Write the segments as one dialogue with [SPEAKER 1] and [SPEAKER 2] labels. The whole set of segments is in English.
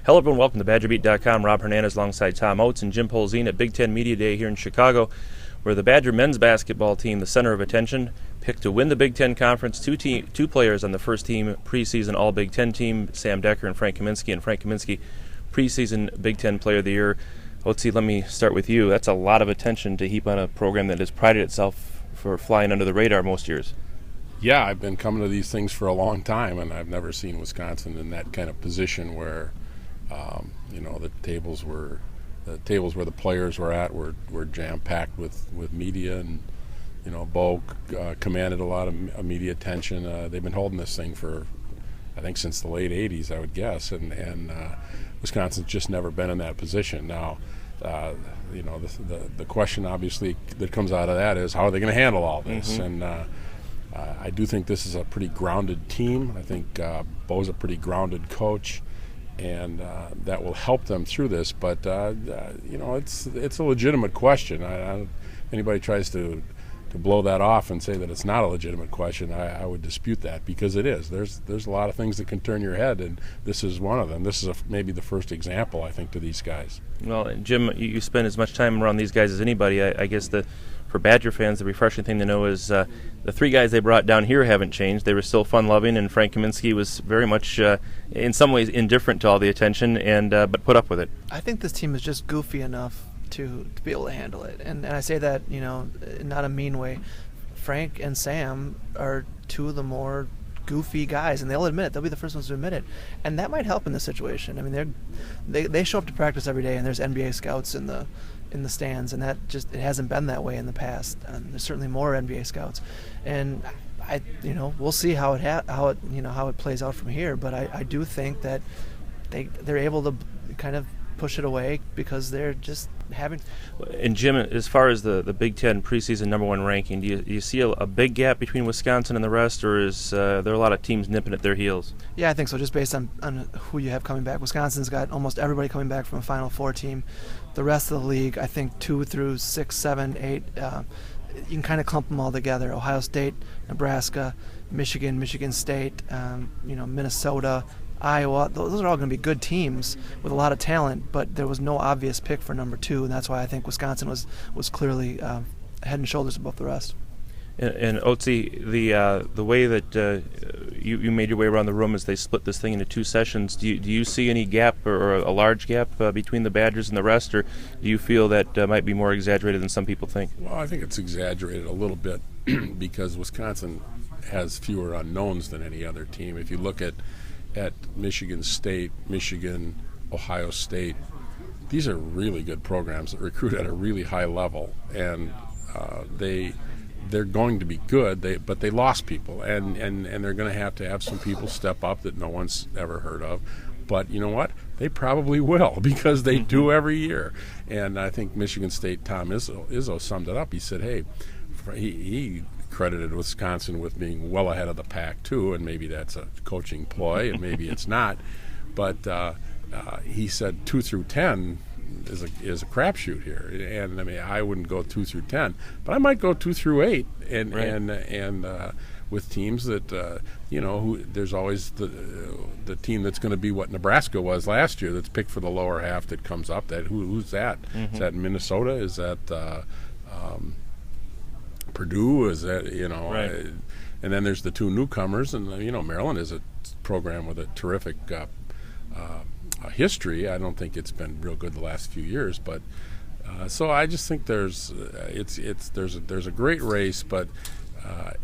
[SPEAKER 1] Hello everyone, welcome to BadgerBeat.com. Rob Hernandez alongside Tom Oates and Jim Polzin at Big Ten Media Day here in Chicago, where the Badger men's basketball team, the center of attention, picked to win the Big Ten Conference. Two players on the first team preseason All-Big Ten team, Sam Decker and Frank Kaminsky. And Frank Kaminsky, preseason Big Ten Player of the Year. Oatesy, let me start with you. That's a lot of attention to heap on a program that has prided itself for flying under the radar most years.
[SPEAKER 2] Yeah, I've been coming to these things for a long time, and I've never seen Wisconsin in that kind of position where the tables where the players were at were jam-packed with media, and Bo commanded a lot of media attention. They've been holding this thing for, I think, since the late 80s, I would guess, and Wisconsin's just never been in that position. Now, the question obviously that comes out of that is, how are they going to handle all this? And I do think this is a pretty grounded team. I think Bo's a pretty grounded coach, and that will help them through this. But it's a legitimate question. If anybody tries to blow that off and say that it's not a legitimate question, I would dispute that, because it is. There's a lot of things that can turn your head, and this is one of them. This is maybe the first example, I think, to these guys. Well,
[SPEAKER 1] Jim, you spend as much time around these guys as anybody. I guess for Badger fans, the refreshing thing to know is the three guys they brought down here haven't changed. They were still fun-loving, and Frank Kaminsky was very much, in some ways, indifferent to all the attention, and but put up with it.
[SPEAKER 3] I think this team is just goofy enough to be able to handle it, and I say that not a mean way. Frank and Sam are two of the more goofy guys, and they'll admit it. They'll be the first ones to admit it, and that might help in this situation. I mean, they show up to practice every day, and there's NBA scouts in the stands, and that just, it hasn't been that way in the past. There's certainly more NBA scouts, and we'll see how it plays out from here. But I do think that they're able to kind of push it away because they're just having.
[SPEAKER 1] And Jim, as far as the Big Ten preseason #1 ranking, do you see a big gap between Wisconsin and the rest, or is there a lot of teams nipping at their heels?
[SPEAKER 3] Yeah, I think so, just based on who you have coming back. Wisconsin's got almost everybody coming back from a Final Four team. The rest of the league, I think 2 through 6, 7, 8, you can kind of clump them all together. Ohio State, Nebraska, Michigan State, Minnesota, Iowa, those are all going to be good teams with a lot of talent, but there was no obvious pick for number 2, and that's why I think Wisconsin was clearly head and shoulders above the rest.
[SPEAKER 1] And Oatsy, the way that you made your way around the room as they split this thing into 2 sessions, do you see any gap or a large gap between the Badgers and the rest, or do you feel that might be more exaggerated than some people think?
[SPEAKER 2] Well, I think it's exaggerated a little bit because Wisconsin has fewer unknowns than any other team. If you look at Michigan State, Michigan, Ohio State, these are really good programs that recruit at a really high level, and they're going to be good, but they lost people, and they're going to have some people step up that no one's ever heard of. But you know what? They probably will, because they do every year. And I think Michigan State, Tom Izzo summed it up. He said, hey, he credited Wisconsin with being well ahead of the pack too, and maybe that's a coaching ploy, and maybe it's not. But he said 2 through 10 is a crapshoot here, and I mean, I wouldn't go 2 through 10, but I might go 2 through 8, and
[SPEAKER 1] right.
[SPEAKER 2] and with teams that who there's always the team that's going to be what Nebraska was last year, that's picked for the lower half, that comes up. That who's that? Mm-hmm. Is that Minnesota? Is that Purdue? Is that
[SPEAKER 1] right.
[SPEAKER 2] And then there's the 2 newcomers, and Maryland is a program with a terrific history. I don't think it's been real good the last few years, but so I just think there's a great race, but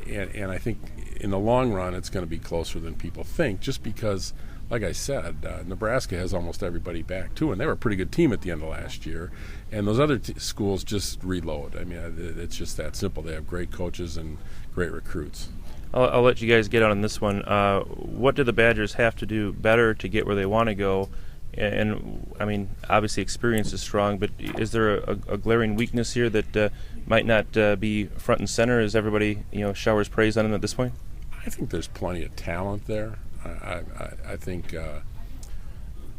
[SPEAKER 2] and I think in the long run it's going to be closer than people think, just because, like I said, Nebraska has almost everybody back too, and they were a pretty good team at the end of last year. And those other schools just reload. I mean, it's just that simple. They have great coaches and great recruits.
[SPEAKER 1] I'll let you guys get on this one. What do the Badgers have to do better to get where they want to go? And I mean, obviously experience is strong, but is there a glaring weakness here that might not be front and center as everybody showers praise on them at this point?
[SPEAKER 2] I think there's plenty of talent there. I think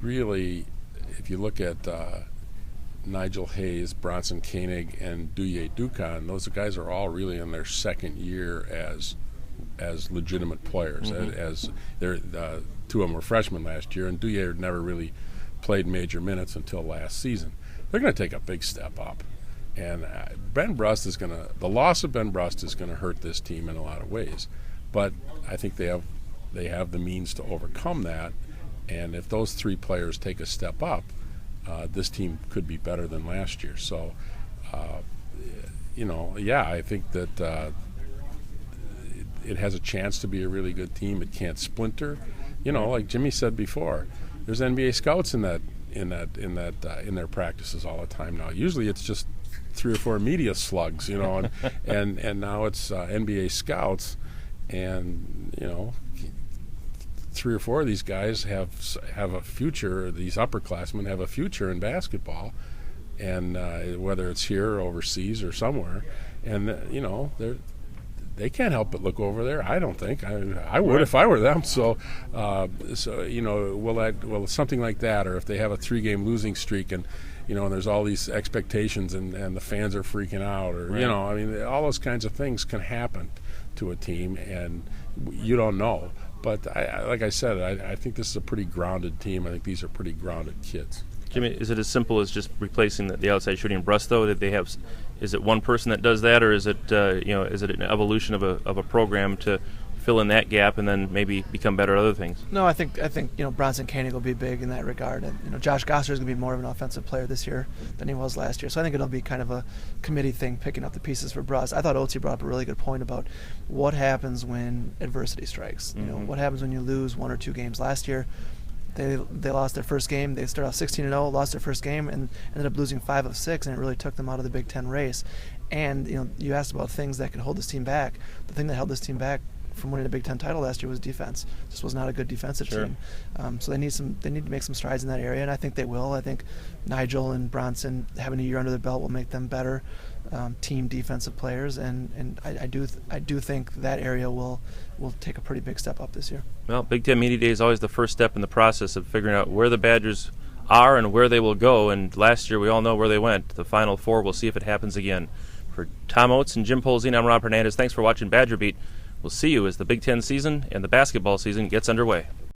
[SPEAKER 2] really, if you look at Nigel Hayes, Bronson Koenig, and Douye Dukan, those guys are all really in their second year as legitimate players. Mm-hmm. As they're 2 of them were freshmen last year, and Douye had never really played major minutes until last season. They're going to take a big step up. And the loss of Ben Brust is going to hurt this team in a lot of ways. But I think they have the means to overcome that. And if those 3 players take a step up, this team could be better than last year. So, I think that it has a chance to be a really good team. It can't splinter. Like Jimmy said before, there's NBA scouts in their practices all the time now. Usually it's just 3 or 4 media slugs, and now it's NBA scouts, and 3 or 4 of these guys have a future. These upperclassmen have a future in basketball, and whether it's here or overseas or somewhere, and they can't help but look over there. I don't think I would if I were them. So will something like that, or if they have a 3-game losing streak and and there's all these expectations and the fans are freaking out, or
[SPEAKER 1] right.
[SPEAKER 2] all those kinds of things can happen to a team, and you don't know. But like I said, I think this is a pretty grounded team. I think these are pretty grounded kids.
[SPEAKER 1] Jimmy, is it as simple as just replacing the outside shooting Brust, though? Is it one person that does that, or is it is it an evolution of a program to fill in that gap and then maybe become better at other things?
[SPEAKER 3] No, I think Bronson Koenig will be big in that regard, and Josh Gosser is going to be more of an offensive player this year than he was last year. So I think it'll be kind of a committee thing, picking up the pieces for Brust. I thought Oates brought up a really good point about what happens when adversity strikes.
[SPEAKER 1] Mm-hmm.
[SPEAKER 3] What happens when you lose 1 or 2 games. Last year, they lost their first game. They started off 16-0, lost their first game, and ended up losing 5 of 6, and it really took them out of the Big Ten race. And you asked about things that could hold this team back. The thing that held this team back from winning a Big Ten title last year was defense. This was not a good defensive team. So they need to make some strides in that area, and I think they will. I think Nigel and Bronson having a year under their belt will make them better team defensive players, and I do think that area will take a pretty big step up this year.
[SPEAKER 1] Well, Big Ten Media Day is always the first step in the process of figuring out where the Badgers are and where they will go, and last year we all know where they went. The Final Four, we'll see if it happens again. For Tom Oates and Jim Polzin, I'm Rob Hernandez. Thanks for watching Badger Beat. We'll see you as the Big Ten season and the basketball season gets underway.